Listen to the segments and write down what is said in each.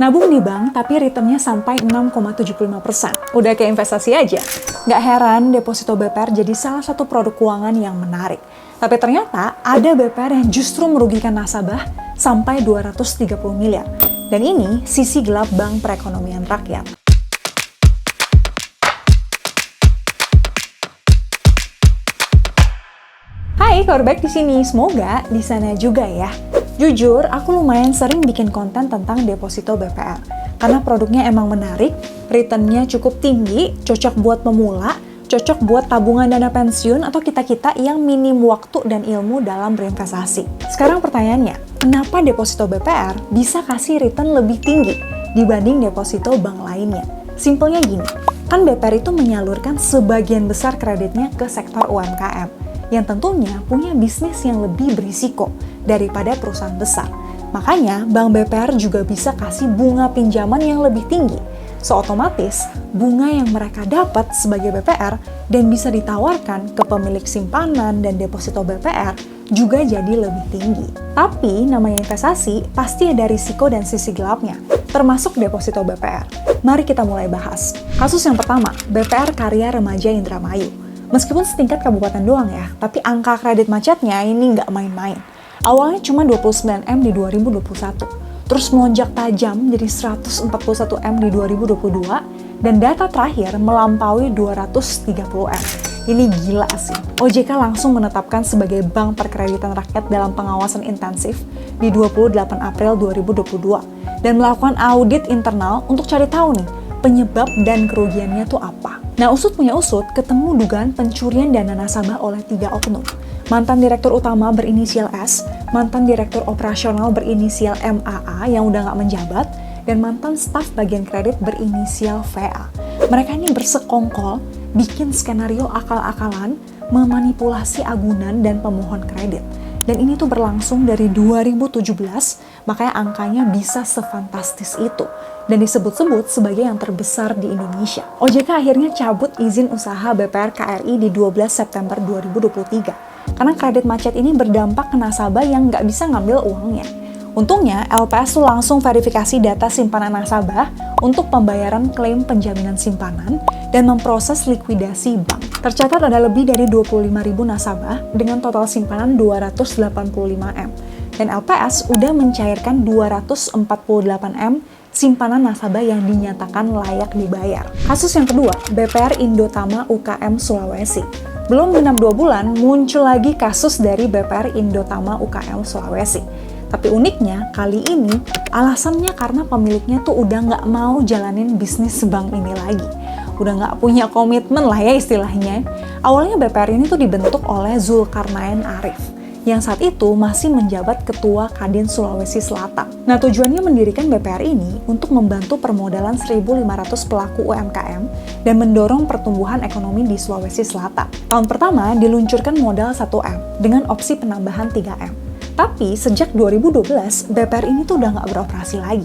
Nabung di bank tapi returnnya sampai 6,75%. Udah kayak investasi aja. Nggak heran deposito BPR jadi salah satu produk keuangan yang menarik. Tapi ternyata ada BPR yang justru merugikan nasabah sampai 230 miliar. Dan ini sisi gelap bank perekonomian rakyat. Hai, Korbek di sini. Semoga di sana juga ya. Jujur, aku lumayan sering bikin konten tentang deposito BPR. Karena produknya emang menarik, returnnya cukup tinggi, cocok buat pemula, cocok buat tabungan dana pensiun atau kita-kita yang minim waktu dan ilmu dalam berinvestasi. Sekarang pertanyaannya, kenapa deposito BPR bisa kasih return lebih tinggi dibanding deposito bank lainnya? Simpelnya gini, kan BPR itu menyalurkan sebagian besar kreditnya ke sektor UMKM, yang tentunya punya bisnis yang lebih berisiko daripada perusahaan besar. Makanya, Bank BPR juga bisa kasih bunga pinjaman yang lebih tinggi. So, otomatis, bunga yang mereka dapat sebagai BPR dan bisa ditawarkan ke pemilik simpanan dan deposito BPR juga jadi lebih tinggi. Tapi, namanya investasi pasti ada risiko dan sisi gelapnya, termasuk deposito BPR. Mari kita mulai bahas. Kasus yang pertama, BPR Karya Remaja Indramayu. Meskipun setingkat kabupaten doang ya, tapi angka kredit macetnya ini nggak main-main. Awalnya cuma 29 M di 2021, terus melonjak tajam jadi 141 M di 2022, dan data terakhir melampaui 230 M. Ini gila sih. OJK langsung menetapkan sebagai Bank Perkreditan Rakyat dalam pengawasan intensif di 28 April 2022, dan melakukan audit internal untuk cari tahu nih, penyebab dan kerugiannya tuh apa. Nah, usut punya usut, ketemu dugaan pencurian dana nasabah oleh 3 oknum. Mantan Direktur Utama berinisial S, mantan Direktur Operasional berinisial MAA yang udah nggak menjabat, dan mantan staf bagian kredit berinisial VA. Mereka ini bersekongkol, bikin skenario akal-akalan, memanipulasi agunan dan pemohon kredit. Dan ini tuh berlangsung dari 2017, makanya angkanya bisa sefantastis itu. Dan disebut-sebut sebagai yang terbesar di Indonesia. OJK akhirnya cabut izin usaha BPR KRI di 12 September 2023. Karena kredit macet ini berdampak ke nasabah yang nggak bisa ngambil uangnya. Untungnya, LPS tuh langsung verifikasi data simpanan nasabah untuk pembayaran klaim penjaminan simpanan dan memproses likuidasi bank. Tercatat ada lebih dari 25.000 nasabah dengan total simpanan 285 M. Dan LPS udah mencairkan 248 M simpanan nasabah yang dinyatakan layak dibayar. Kasus yang kedua, BPR Indotama UKM Sulawesi. Belum genap 2 bulan, muncul lagi kasus dari BPR Indotama UKM Sulawesi. Tapi uniknya, kali ini alasannya karena pemiliknya tuh udah nggak mau jalanin bisnis bank ini lagi. Udah nggak punya komitmen lah ya istilahnya. Awalnya BPR ini tuh dibentuk oleh Zulkarnain Arif, yang saat itu masih menjabat Ketua Kadin Sulawesi Selatan. Nah, tujuannya mendirikan BPR ini untuk membantu permodalan 1.500 pelaku UMKM dan mendorong pertumbuhan ekonomi di Sulawesi Selatan. Tahun pertama diluncurkan modal 1 M dengan opsi penambahan 3 M. Tapi sejak 2012, BPR ini tuh udah nggak beroperasi lagi.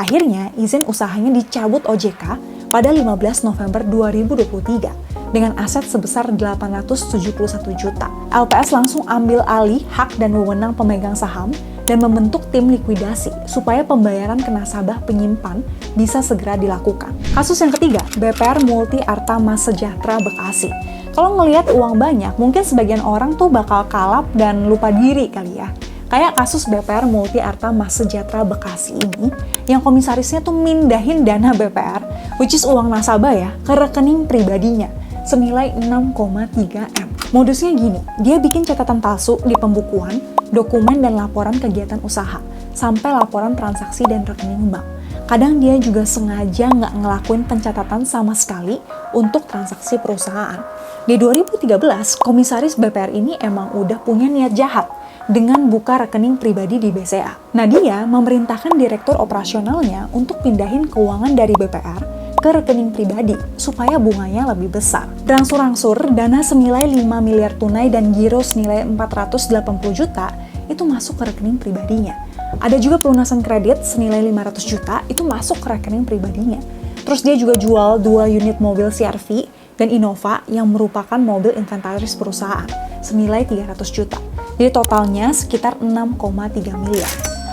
Akhirnya, izin usahanya dicabut OJK pada 15 November 2023 dengan aset sebesar 871 juta. LPS langsung ambil alih hak dan wewenang pemegang saham dan membentuk tim likuidasi supaya pembayaran ke nasabah penyimpan bisa segera dilakukan. Kasus yang ketiga, BPR Multi Arta Mas Sejahtera Bekasi. Kalau ngelihat uang banyak, mungkin sebagian orang tuh bakal kalap dan lupa diri kali ya. Kayak kasus BPR Multi Arta Mas Sejahtera Bekasi ini, yang komisarisnya tuh mindahin dana BPR, which is uang nasabah ya, ke rekening pribadinya, senilai 6,3 M. Modusnya gini, dia bikin catatan palsu di pembukuan, dokumen dan laporan kegiatan usaha, sampai laporan transaksi dan rekening bank. Kadang dia juga sengaja nggak ngelakuin pencatatan sama sekali untuk transaksi perusahaan. Di 2013, komisaris BPR ini emang udah punya niat jahat dengan buka rekening pribadi di BCA. Nah, dia memerintahkan direktur operasionalnya untuk pindahin keuangan dari BPR ke rekening pribadi supaya bunganya lebih besar. Berangsur-angsur, dana senilai 5 miliar tunai dan giro senilai 480 juta itu masuk ke rekening pribadinya. Ada juga pelunasan kredit senilai 500 juta itu masuk ke rekening pribadinya. Terus dia juga jual 2 unit mobil CR-V dan Innova yang merupakan mobil inventaris perusahaan senilai 300 juta. Jadi totalnya sekitar 6,3 miliar.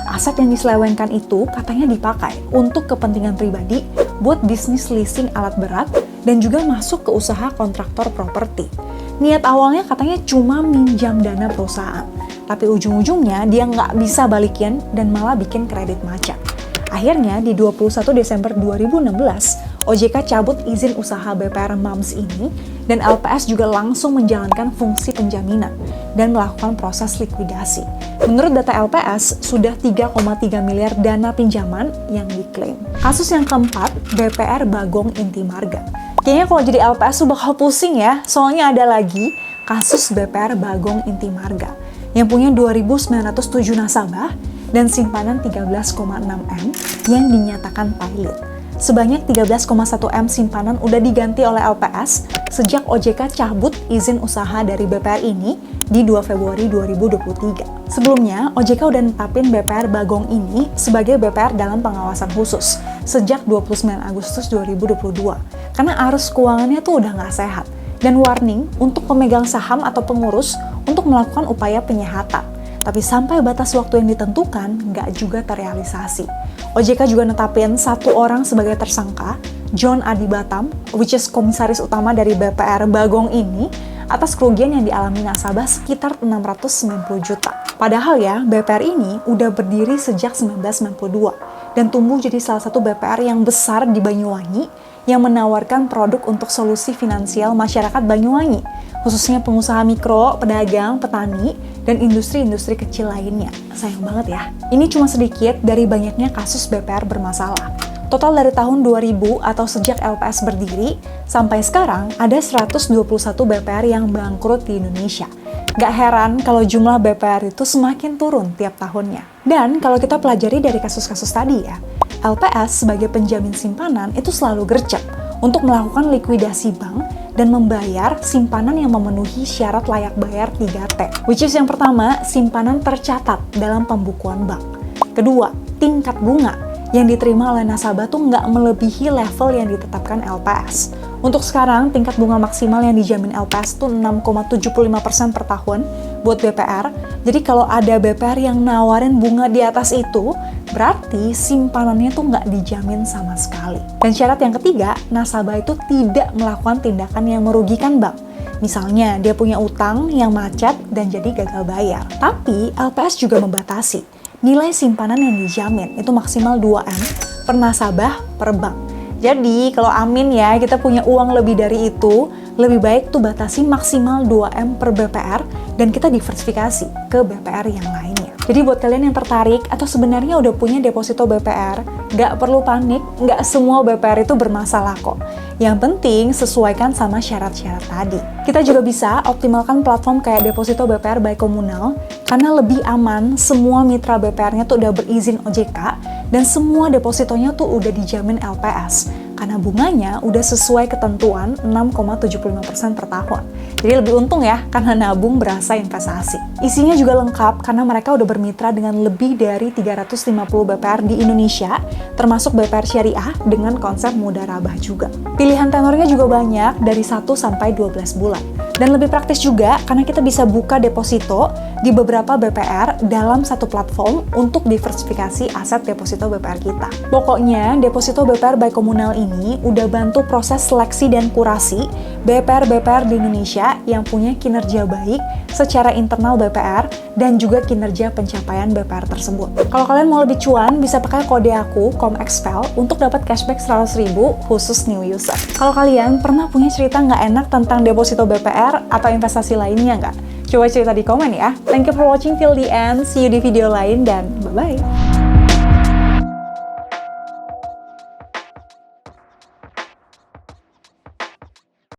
aset yang diselewengkan itu katanya dipakai untuk kepentingan pribadi, buat bisnis leasing alat berat, dan juga masuk ke usaha kontraktor properti. Niat awalnya katanya cuma minjam dana perusahaan, tapi ujung-ujungnya dia nggak bisa balikin dan malah bikin kredit macet. Akhirnya di 21 Desember 2016, OJK cabut izin usaha BPR MAMS ini dan LPS juga langsung menjalankan fungsi penjaminan dan melakukan proses likuidasi. Menurut data LPS, sudah 3,3 miliar dana pinjaman yang diklaim. Kasus yang keempat, BPR Bagong Intimarga. Kayaknya kalau jadi LPS tuh bakal pusing ya, soalnya ada lagi kasus BPR Bagong Intimarga yang punya 2.907 nasabah dan simpanan 13,6 M yang dinyatakan pilot. Sebanyak 13,1 M simpanan udah diganti oleh LPS sejak OJK cabut izin usaha dari BPR ini di 2 Februari 2023. Sebelumnya, OJK udah netapin BPR Bagong ini sebagai BPR dalam pengawasan khusus sejak 29 Agustus 2022 karena arus keuangannya tuh udah nggak sehat dan warning untuk pemegang saham atau pengurus untuk melakukan upaya penyehatan. Tapi sampai batas waktu yang ditentukan, nggak juga terrealisasi. OJK juga netapin satu orang sebagai tersangka, John Adi Batam, which is komisaris utama dari BPR Bagong ini, atas kerugian yang dialami nasabah sekitar 690 juta. Padahal ya, BPR ini udah berdiri sejak 1992 dan tumbuh jadi salah satu BPR yang besar di Banyuwangi yang menawarkan produk untuk solusi finansial masyarakat Banyuwangi, khususnya pengusaha mikro, pedagang, petani, dan industri-industri kecil lainnya. Sayang banget ya. Ini cuma sedikit dari banyaknya kasus BPR bermasalah. Total dari tahun 2000 atau sejak LPS berdiri, sampai sekarang ada 121 BPR yang bangkrut di Indonesia. Gak heran kalau jumlah BPR itu semakin turun tiap tahunnya. Dan kalau kita pelajari dari kasus-kasus tadi ya, LPS sebagai penjamin simpanan itu selalu gercep untuk melakukan likuidasi bank dan membayar simpanan yang memenuhi syarat layak bayar 3T. Which is yang pertama, simpanan tercatat dalam pembukuan bank. Kedua, tingkat bunga yang diterima oleh nasabah tuh nggak melebihi level yang ditetapkan LPS. Untuk sekarang, tingkat bunga maksimal yang dijamin LPS tuh 6,75% per tahun buat BPR. Jadi kalau ada BPR yang nawarin bunga di atas itu, berarti simpanannya tuh nggak dijamin sama sekali. Dan syarat yang ketiga, nasabah itu tidak melakukan tindakan yang merugikan bank. Misalnya, dia punya utang yang macet dan jadi gagal bayar. Tapi, LPS juga membatasi nilai simpanan yang dijamin itu maksimal 2M per nasabah per bank. Jadi, kalau amin ya, kita punya uang lebih dari itu, lebih baik tuh batasi maksimal 2M per BPR dan kita diversifikasi ke BPR yang lainnya. Jadi buat kalian yang tertarik atau sebenarnya udah punya deposito BPR, nggak perlu panik, nggak semua BPR itu bermasalah kok. Yang penting sesuaikan sama syarat-syarat tadi. Kita juga bisa optimalkan platform kayak deposito BPR by Komunal, karena lebih aman, semua mitra BPR-nya tuh udah berizin OJK, dan semua depositonya tuh udah dijamin LPS. Karena bunganya udah sesuai ketentuan 6,75% per tahun. Jadi lebih untung ya, karena nabung berasa investasi. Isinya juga lengkap karena mereka udah bermitra dengan lebih dari 350 BPR di Indonesia, termasuk BPR syariah dengan konsep mudarabah juga. Pilihan tenornya juga banyak dari 1 sampai 12 bulan. Dan lebih praktis juga karena kita bisa buka deposito di beberapa BPR dalam satu platform untuk diversifikasi aset deposito BPR kita. Pokoknya, deposito BPR by Komunal ini udah bantu proses seleksi dan kurasi BPR-BPR di Indonesia yang punya kinerja baik secara internal BPR dan juga kinerja pencapaian BPR tersebut. Kalau kalian mau lebih cuan, bisa pakai kode aku, COMEXPEL, untuk dapat cashback 100.000 khusus new user. Kalau kalian pernah punya cerita nggak enak tentang deposito BPR atau investasi lainnya nggak? Coba cerita di komen ya. Thank you for watching till the end. See you di video lain dan bye-bye.